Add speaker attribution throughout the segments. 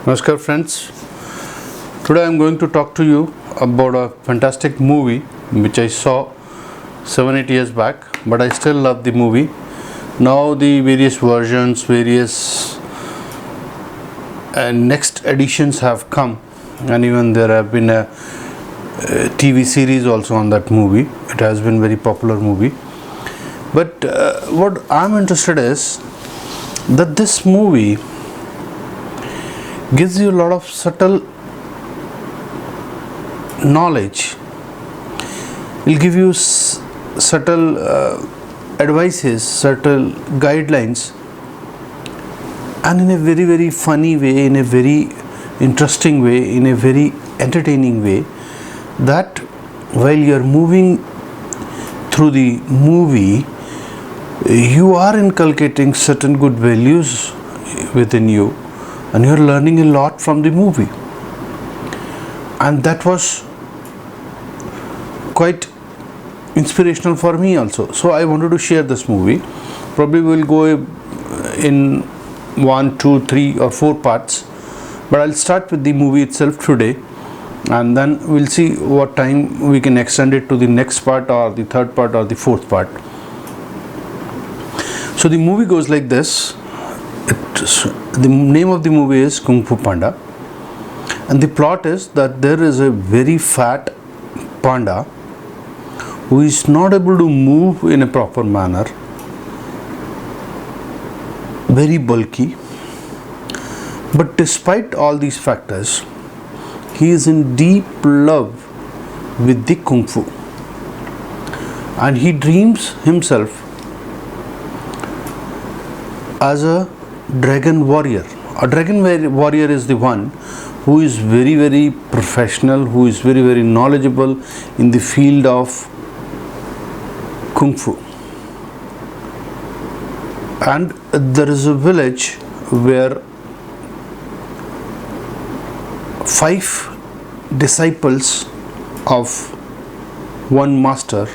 Speaker 1: Namaskar friends. Today I am going to talk to you about a fantastic movie which I saw 7-8 years back, but I still love the movie. Now the various versions, various next editions have come, and even there have been a TV series also on that movie. It has been very popular movie. But what I am interested is that this movie gives you a lot of subtle knowledge. It will give you subtle advices, subtle guidelines, and in a very, very funny way, in a very interesting way, in a very entertaining way, that while you are moving through the movie, you are inculcating certain good values within you, and you are learning a lot from the movie. And that was quite inspirational for me also. So I wanted to share this movie. Probably we'll go in 1, 2, 3 or 4 parts, but I'll start with the movie itself today, and then we'll see what time we can extend it to the next part or the third part or the fourth part. So the movie goes like this. The name of the movie is Kung Fu Panda, and the plot is that there is a very fat panda who is not able to move in a proper manner, very bulky, but despite all these factors, he is in deep love with the Kung Fu, and he dreams himself as a dragon warrior. A dragon warrior is the one who is very, very professional, who is very, very knowledgeable in the field of Kung Fu. And there is a village where 5 disciples of one master,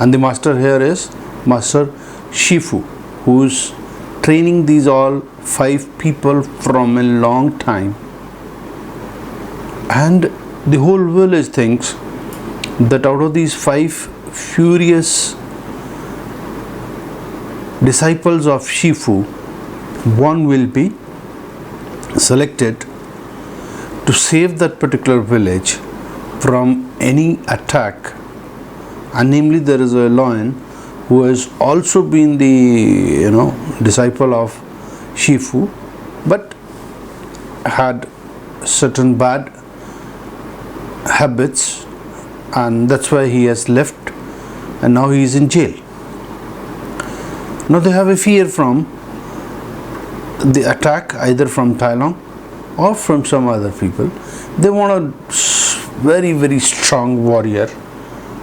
Speaker 1: and the master here is Master Shifu, who is training these all 5 people from a long time. And the whole village thinks that out of these 5 furious disciples of Shifu, one will be selected to save that particular village from any attack. And namely, there is a lion who has also been the disciple of Shifu, but had certain bad habits, and that's why he has left, and now he is in jail. Now they have a fear from the attack, either from Tai Lung or from some other people. They want a very, very strong warrior,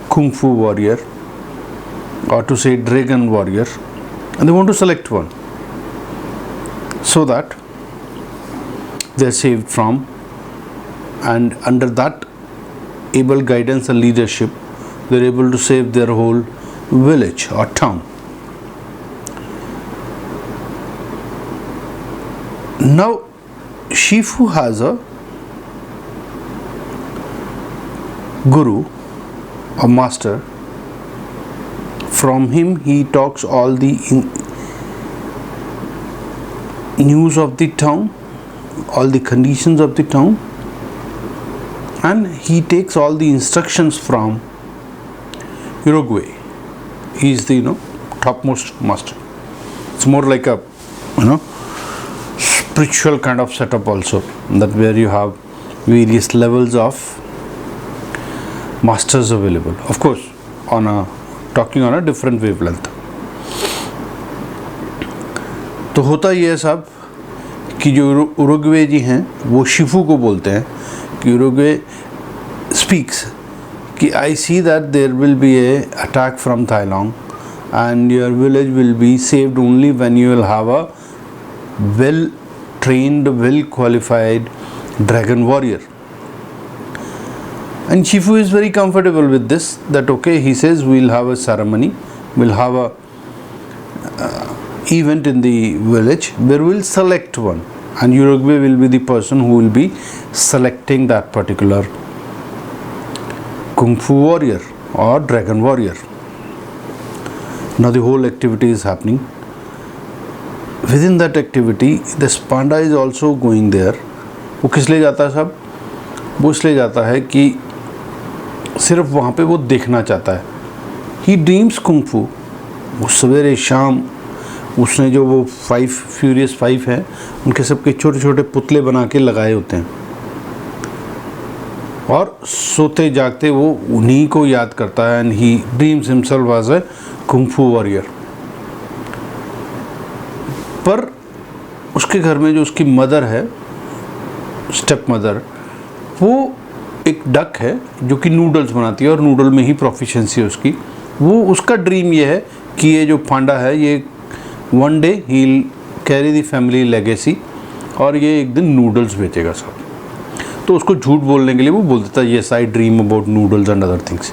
Speaker 1: Kung Fu warrior, or to say dragon warrior, and they want to select one so that they are saved from, and under that able guidance and leadership, they are able to save their whole village or town. Now Shifu has a guru, a master. From him he talks all the news of the town, all the conditions of the town, and he takes all the instructions from Uruguay. He is the topmost master. It's more like a spiritual kind of setup also, that where you have various levels of masters available, of course talking on a different wavelength. तो होता ये है साहब कि जो Uruguay जी हैं वो Shifu को बोलते हैं कि उरुग्वे स्पीक्स कि I see that there will be a attack from Tai Lung and your village will be saved only when you will have a well trained, well qualified dragon warrior. And Shifu is very comfortable with this, that okay, he says we'll have a ceremony, we'll have a event in the village where we'll select one. and Urogve will be the person who will be selecting that particular Kung Fu warrior or dragon warrior. Now the whole activity is happening. Within that activity, this panda is also going there. वो किस लिए जाता है साहब? वो इसलिए जाता है कि सिर्फ वहाँ पे वो देखना चाहता है. He dreams Kung Fu. वो सवेरे शाम उसने जो वो 5 फ्यूरियस 5 हैं उनके सबके छोटे छोटे पुतले बना के लगाए होते हैं और सोते जागते वो उन्हीं को याद करता है. And he dreams himself as a kung fu warrior. पर उसके घर में जो उसकी मदर है, स्टेप मदर, वो एक डक है जो कि नूडल्स बनाती है और नूडल में ही प्रोफिशिएंसी है उसकी. वो उसका ड्रीम ये है कि ये जो पांडा है ये one day he will carry the family legacy और ये एक दिन नूडल्स बेचेगा सब. तो उसको झूठ बोलने के लिए वो बोल देता है yes I dream about noodles and other things.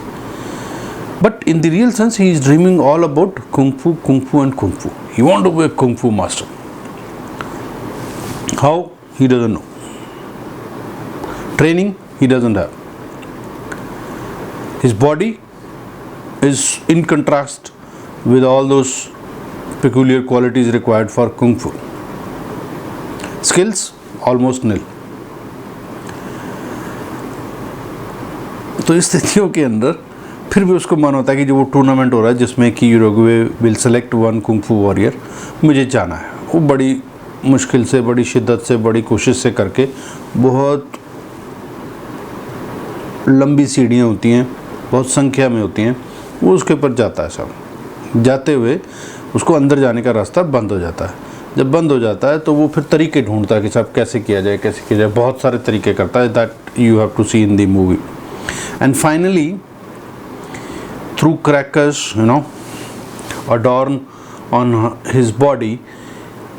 Speaker 1: But in the real sense he is dreaming all about kung fu and kung fu. He want to be a kung fu master. How? He doesn't know. Training he doesn't have. His body is in contrast with all those peculiar qualities required for Kung Fu. Skills almost nil. तो इस स्थितियों के अंदर फिर भी उसको मन होता है कि जो वो टूर्नामेंट हो रहा है जिसमें कि यूरोग्वे will select one kung fu warrior, मुझे जाना है. वो बड़ी मुश्किल से, बड़ी शिद्दत से, बड़ी कोशिश से करके, बहुत लंबी सीढ़ियाँ होती हैं, बहुत संख्या में होती हैं, वो उसके ऊपर जाता है. सब जाते हुए उसको अंदर जाने का रास्ता बंद हो जाता है. जब बंद हो जाता है तो वो फिर तरीके ढूंढता है कि सब कैसे किया जाए, कैसे किया जाए. बहुत सारे तरीके करता है. That you have to see in the movie. And finally through crackers adorn on his body,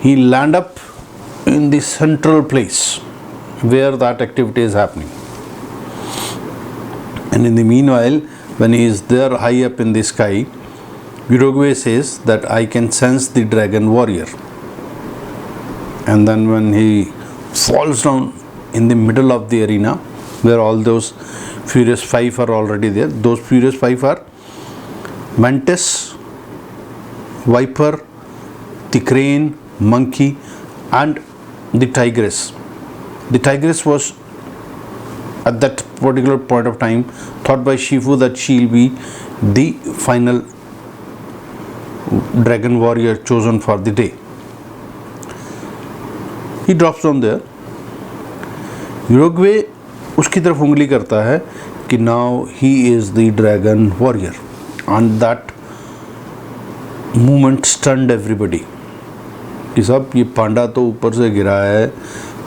Speaker 1: he land up in the central place where that activity is happening. And in the meanwhile, when he is there high up in the sky, Urogve says that I can sense the dragon warrior. And then when he falls down in the middle of the arena, where all those Furious 5 are already there, those Furious 5 are Mantis, Viper, the Crane, Monkey and the Tigress. The Tigress was at that particular point of time thought by Shifu that she will be the final dragon warrior chosen for the day. He drops down there. Urogve उसकी तरफ उंगली करता है कि now he is the dragon warrior. And that movement stunned everybody. कि सब ये पांडा तो ऊपर से गिरा है,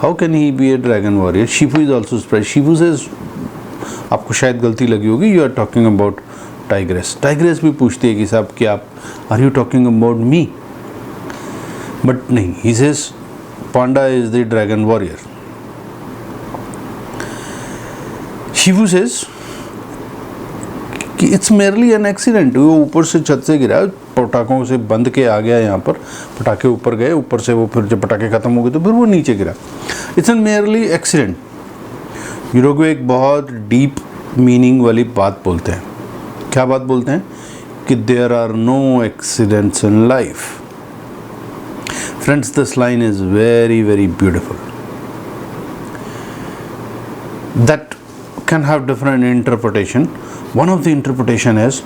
Speaker 1: how can he be a dragon warrior? Shifu is also surprised. Shifu says आपको शायद गलती लगी होगी, you are talking about Tigress. Tigress भी पूछती है कि साहब कि आप are you talking about me? But नहीं, he says Panda is the dragon warrior. Shifu says कि it's merely an accident. वो ऊपर से छत से गिरा, पटाखों से बंद के आ गया यहाँ पर, पटाखे ऊपर गए, ऊपर से वो फिर जब पटाखे खत्म हो गए तो फिर वो नीचे गिरा. It's a merely accident. यूरोग्वे एक बहुत डीप मीनिंग वाली बात बोलते हैं. क्या बात बोलते हैं? कि there are no accidents in life. Friends, this line is very, very beautiful. That can have different interpretation. One of the interpretation is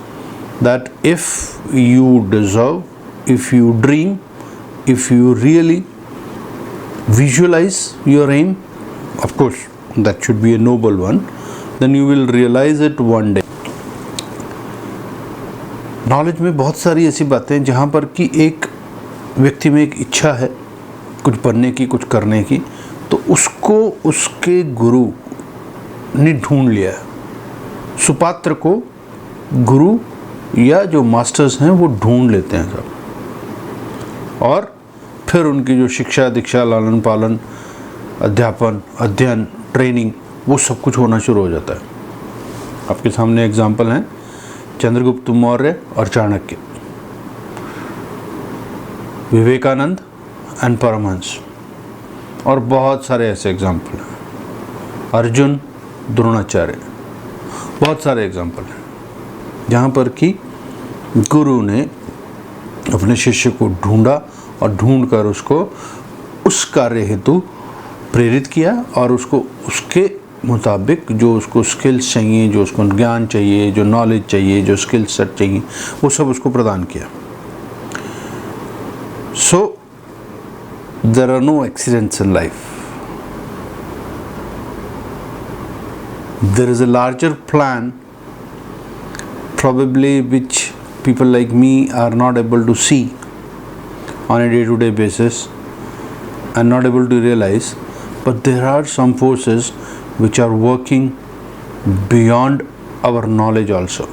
Speaker 1: that if you deserve, if you dream, if you really visualize your aim, of course that should be a noble one, then you will realize it one day. Knowledge में बहुत सारी ऐसी बातें हैं जहाँ पर कि एक व्यक्ति में एक इच्छा है कुछ बनने की, कुछ करने की, तो उसको उसके गुरु ने ढूंढ लिया. सुपात्र को गुरु या जो मास्टर्स हैं वो ढूंढ लेते हैं सब, और फिर उनकी जो शिक्षा दीक्षा, लालन पालन, अध्यापन, अध्ययन, ट्रेनिंग, वो सब कुछ होना शुरू हो जाता है. आपके सामने एग्जाम्पल हैं चंद्रगुप्त मौर्य और चाणक्य, विवेकानंद एंड परमहंस. और बहुत सारे ऐसे एग्जाम्पल हैं, अर्जुन, द्रोणाचार्य, बहुत सारे एग्जाम्पल हैं जहाँ पर कि गुरु ने अपने शिष्य को ढूंढा और ढूंढकर उसको उस कार्य हेतु प्रेरित किया और उसको उसके मुताबिक जो उसको स्किल्स चाहिए, जो उसको ज्ञान चाहिए, जो नॉलेज चाहिए, जो स्किल सेट चाहिए, वो सब उसको प्रदान किया। So there are no accidents in life, there is a larger plan probably which people like me are not able to see on a day-to-day basis and not able to realize, but there are some forces which are working beyond our knowledge also.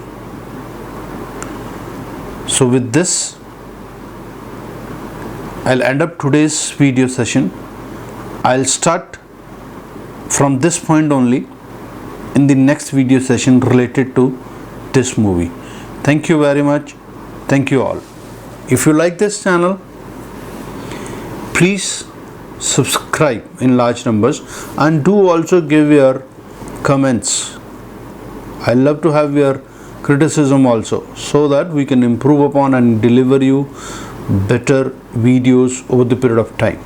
Speaker 1: So with this, I'll end up today's video session. I'll start from this point only in the next video session related to this movie. Thank you very much. Thank you all. If you like this channel, please subscribe in large numbers and do also give your comments. I love to have your criticism also, so that we can improve upon and deliver you better videos over the period of time.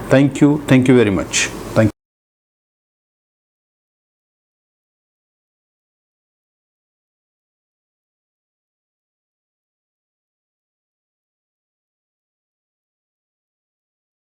Speaker 1: Thank you very much.